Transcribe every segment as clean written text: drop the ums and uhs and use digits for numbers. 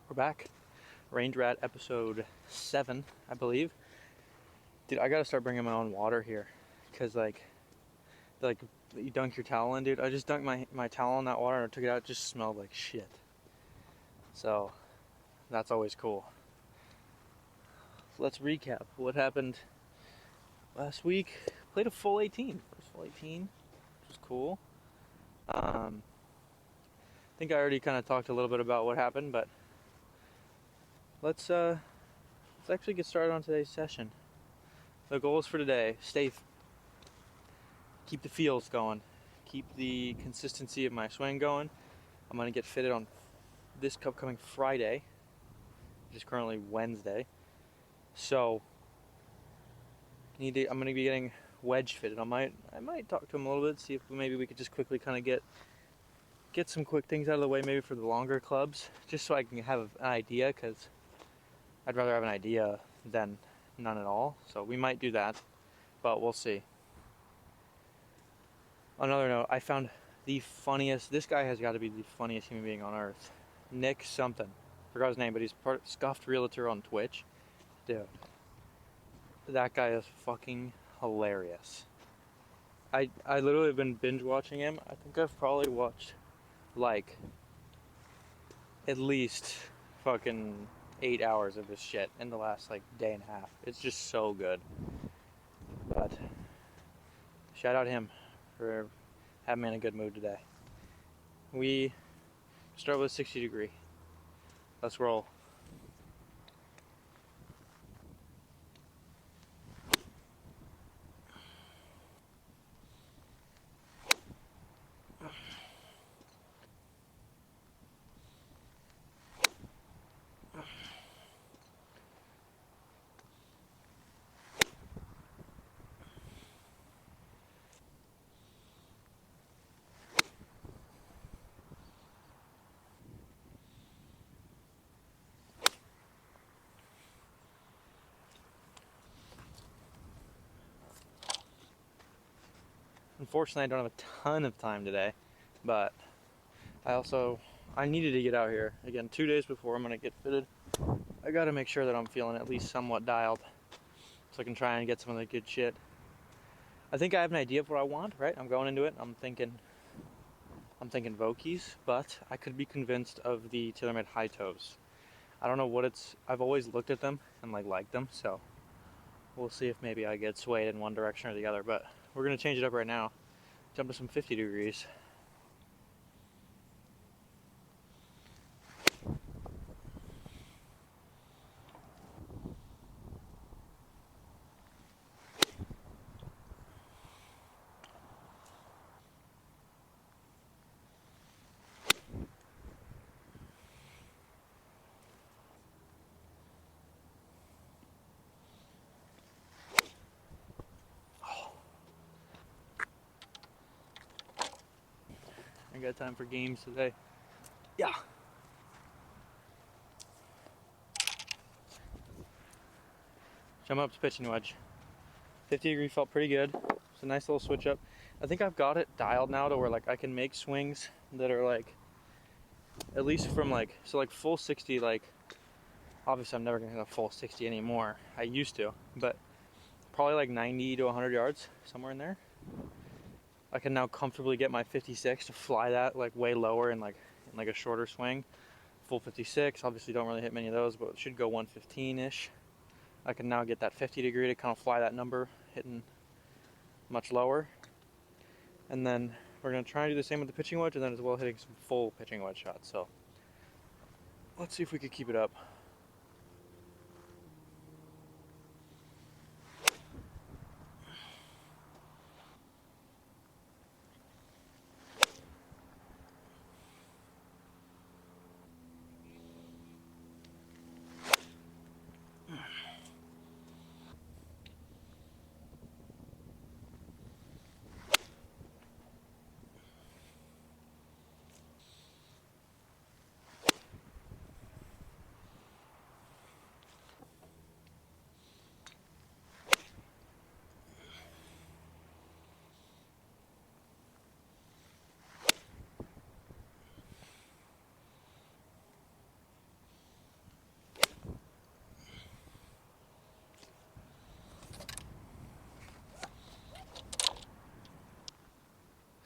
We're back. Range Rat episode 7, I believe. Dude, I gotta start bringing my own water here. Because, like you dunk your towel in, dude. I just dunked my towel in that water and I took it out. It just smelled like shit. So, that's always cool. So let's recap what happened last week. Played a full 18. First full 18, which was cool. I think I already kind of talked a little bit about what happened, but let's actually get started on today's session. The goals for today: keep the feels going, keep the consistency of my swing going. I'm gonna get fitted on this upcoming Friday, which is currently Wednesday. So I'm gonna be getting wedge fitted. I might talk to him a little bit, see if maybe we could just quickly kind of get some quick things out of the way, maybe for the longer clubs, just so I can have an idea, because I'd rather have an idea than none at all. So we might do that, but we'll see. On another note, I found the funniest, this guy has got to be the funniest human being on earth. Nick something. Forgot his name, but he's part Scuffed Realtor on Twitch. Dude, that guy is fucking hilarious. I literally have been binge watching him. I think I've probably watched like at least fucking 8 hours of this shit in the last like day and a half. It's just so good. But shout out him for having me in a good mood today. We start with 60 degree. Let's roll. Unfortunately, I don't have a ton of time today, but I needed to get out here. Again, 2 days before I'm gonna get fitted, I gotta make sure that I'm feeling at least somewhat dialed, so I can try and get some of the good shit. I think I have an idea of what I want, right? I'm going into it, I'm thinking Vokies, but I could be convinced of the TaylorMade high toes. I don't know what I've always looked at them and liked them, so we'll see if maybe I get swayed in one direction or the other, but we're gonna change it up right now. Jump to some 50 degrees. I got time for games today. Yeah. Jump up to pitching wedge. 50 degree felt pretty good. It's a nice little switch up. I think I've got it dialed now to where I can make swings that are at least from full 60. Obviously I'm never gonna hit a full 60 anymore. I used to, but probably 90 to 100 yards, somewhere in there. I can now comfortably get my 56 to fly that way lower in a shorter swing. Full 56, obviously don't really hit many of those, but it should go 115-ish. I can now get that 50 degree to kind of fly that number, hitting much lower. And then we're going to try and do the same with the pitching wedge, and then as well hitting some full pitching wedge shots. So let's see if we could keep it up.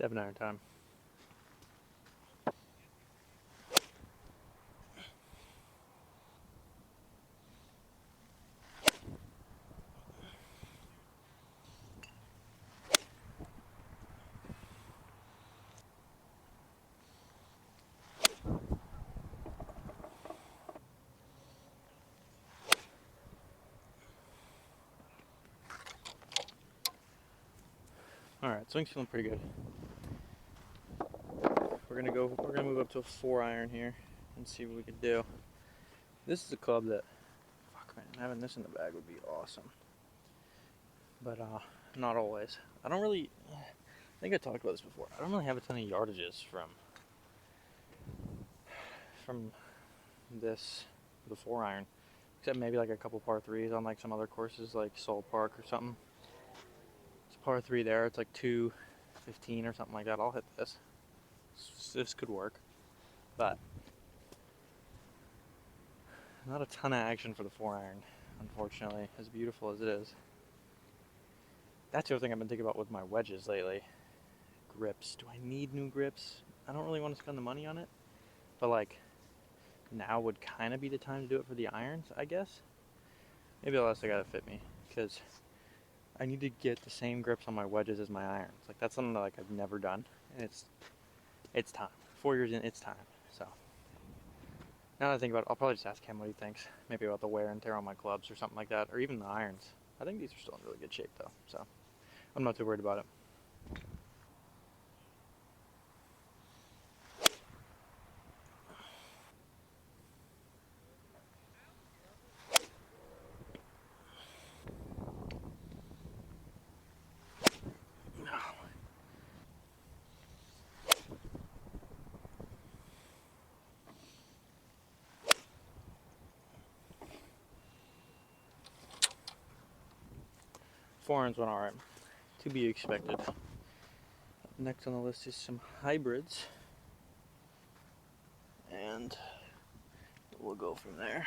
7-iron time. Alright, swing's feeling pretty good. We're gonna move up to a 4-iron here and see what we can do. This is a club that, fuck man, having this in the bag would be awesome. But not always. I think I talked about this before. I don't really have a ton of yardages from this, the 4-iron. Except maybe like a couple par 3s on like some other courses like Soul Park or something. It's a par 3 there, it's like 215 or something like that. I'll hit this. This could work. But not a ton of action for the 4-iron, unfortunately, as beautiful as it is. That's the other thing I've been thinking about with my wedges lately. Grips. Do I need new grips? I don't really want to spend the money on it. But like, now would kind of be the time to do it for the irons, I guess. Maybe the less they gotta fit me, because I need to get the same grips on my wedges as my irons. Like, that's something that like I've never done, and it's time. 4 years in, it's time. So now that I think about it, I'll probably just ask him what he thinks. Maybe about the wear and tear on my clubs or something like that, or even the irons. I think these are still in really good shape though, so I'm not too worried about it. Four irons went alright. To be expected. Next on the list is some hybrids. And we'll go from there.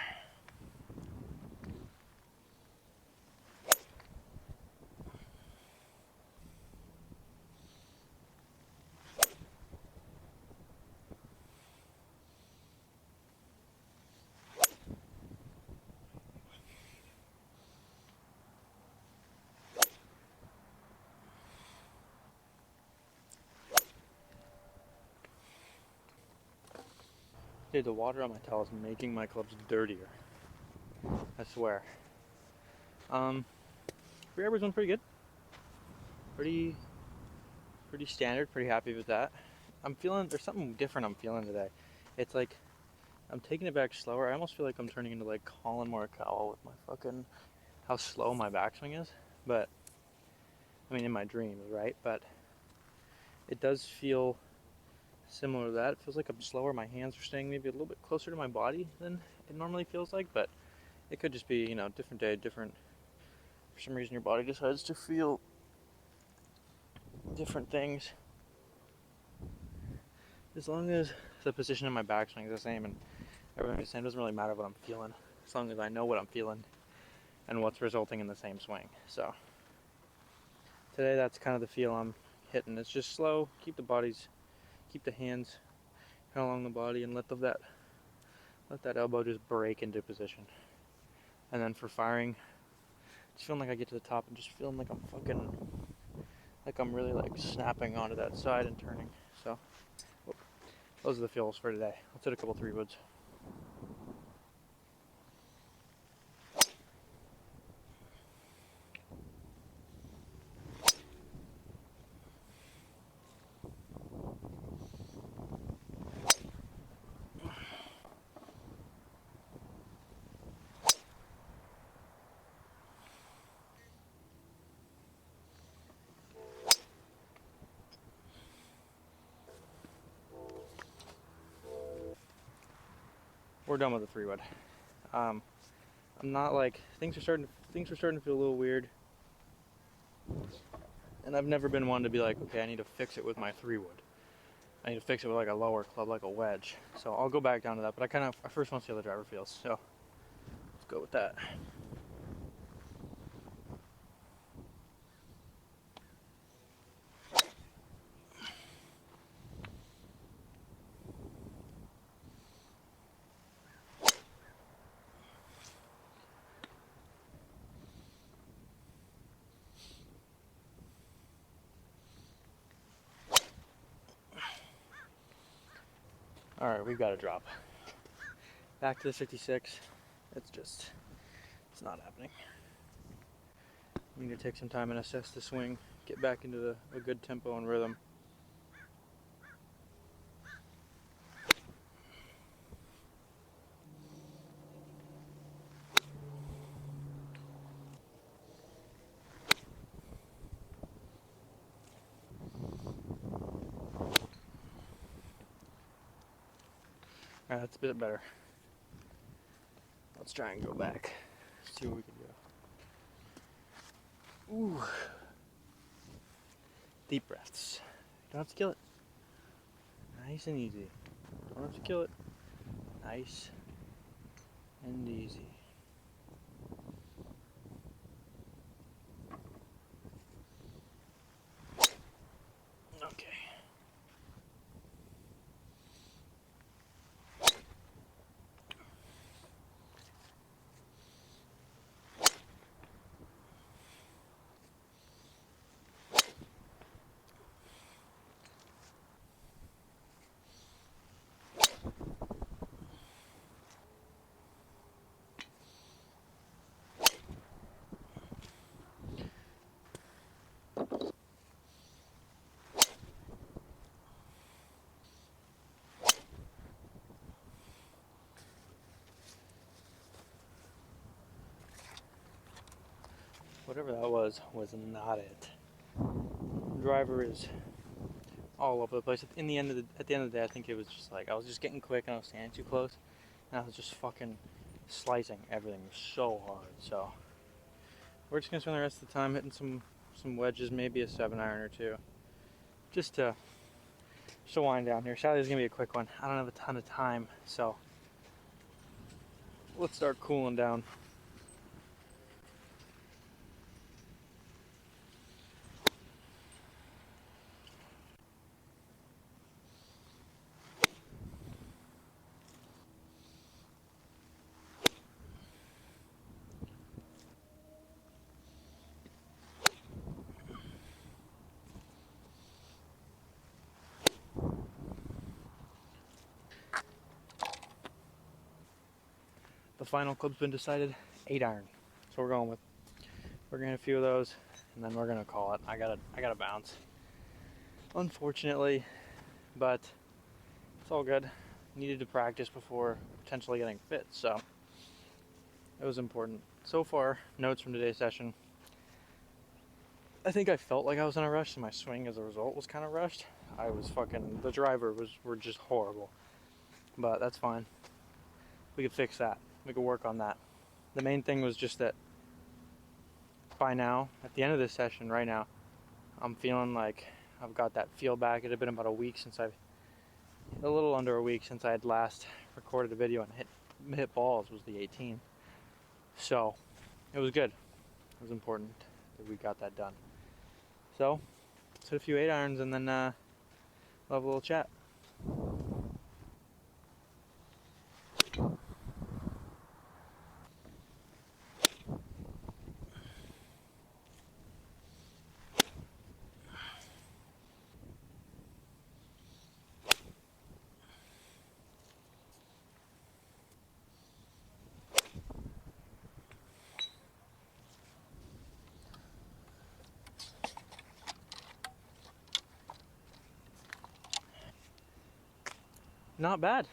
Dude, the water on my towel is making my clubs dirtier. I swear. Free average one's pretty good. Pretty standard, pretty happy with that. I'm feeling, there's something different I'm feeling today. It's like, I'm taking it back slower. I almost feel like I'm turning into like Colin Morikawa with my fucking, how slow my backswing is. But, I mean in my dreams, right? But, it does feel similar to that. It feels like I'm slower. My hands are staying maybe a little bit closer to my body than it normally feels like, but it could just be, you know, different day, different, for some reason your body decides to feel different things. As long as the position of my backswing is the same and everything's the same, it doesn't really matter what I'm feeling, as long as I know what I'm feeling and what's resulting in the same swing. So today that's kind of the feel I'm hitting. It's just slow, keep the hands kind of along the body, and let that elbow just break into position. And then for firing, just feeling like I get to the top and just feeling like I'm really like snapping onto that side and turning. So those are the feels for today. Let's hit a couple 3-woods. We're done with the 3-wood. I'm not like, things are starting to feel a little weird. And I've never been one to be like, okay, I need to fix it with my 3-wood. I need to fix it with like a lower club, like a wedge. So I'll go back down to that, but I first want to see how the driver feels. So let's go with that. Alright, we've got to drop. Back to the 56. It's not happening. We need to take some time and assess the swing, get back into a good tempo and rhythm. Alright, that's a bit better. Let's try and go back. See what we can do. Ooh. Deep breaths. Don't have to kill it. Nice and easy. Don't have to kill it. Nice and easy. Okay. Whatever that was not it. The driver is all over the place. At the end of the day, I think it was just like I was just getting quick and I was standing too close, and I was just fucking slicing everything so hard. So we're just gonna spend the rest of the time hitting some wedges, maybe a 7-iron or two, just to wind down here. Saturday's gonna be a quick one. I don't have a ton of time, so let's start cooling down. The final club's been decided, 8-iron. So we're going with. We're gonna hit a few of those, and then we're gonna call it. I gotta bounce. Unfortunately, but it's all good. Needed to practice before potentially getting fit, so it was important. So far, notes from today's session. I think I felt like I was in a rush, so my swing as a result was kind of rushed. The driver were just horrible, but that's fine. We could fix that. We could work on that. The main thing was just that by now, at the end of this session right now, I'm feeling like I've got that feel back. It had been about a little under a week since I had last recorded a video and hit balls was the 18. So it was good. It was important that we got that done. So let's hit a few 8-irons and then we'll have a little chat. Not bad.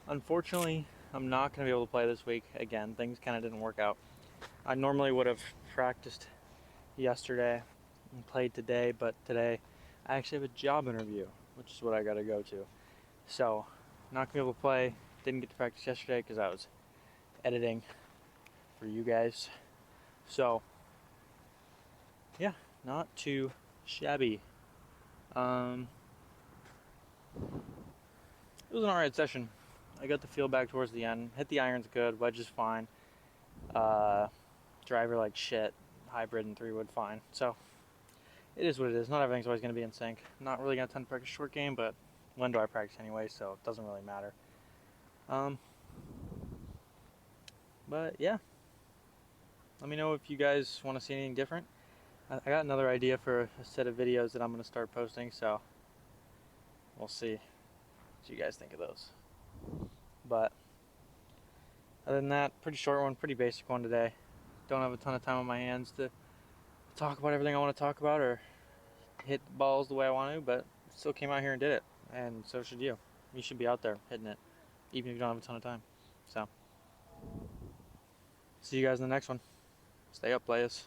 Unfortunately, I'm not going to be able to play this week. Again, things kind of didn't work out. I normally would have practiced yesterday and played today, but today I actually have a job interview, which is what I got to go to. So, not going to be able to play. Didn't get to practice yesterday because I was editing for you guys. So, yeah, not too shabby. It was an alright session. I got the feel back towards the end. Hit the irons good, wedge is fine. Driver like shit, hybrid and 3-wood fine. So it is what it is. Not everything's always going to be in sync. Not really got a ton to practice short game, but when do I practice anyway? So it doesn't really matter. But yeah, let me know if you guys want to see anything different. I got another idea for a set of videos that I'm going to start posting, so we'll see. what you guys think of those. But other than that, pretty short one, pretty basic one today. Don't have a ton of time on my hands to talk about everything I want to talk about or hit the balls the way I want to, but still came out here and did it. And so should you. You should be out there hitting it, even if you don't have a ton of time. So, see you guys in the next one. Stay up, players.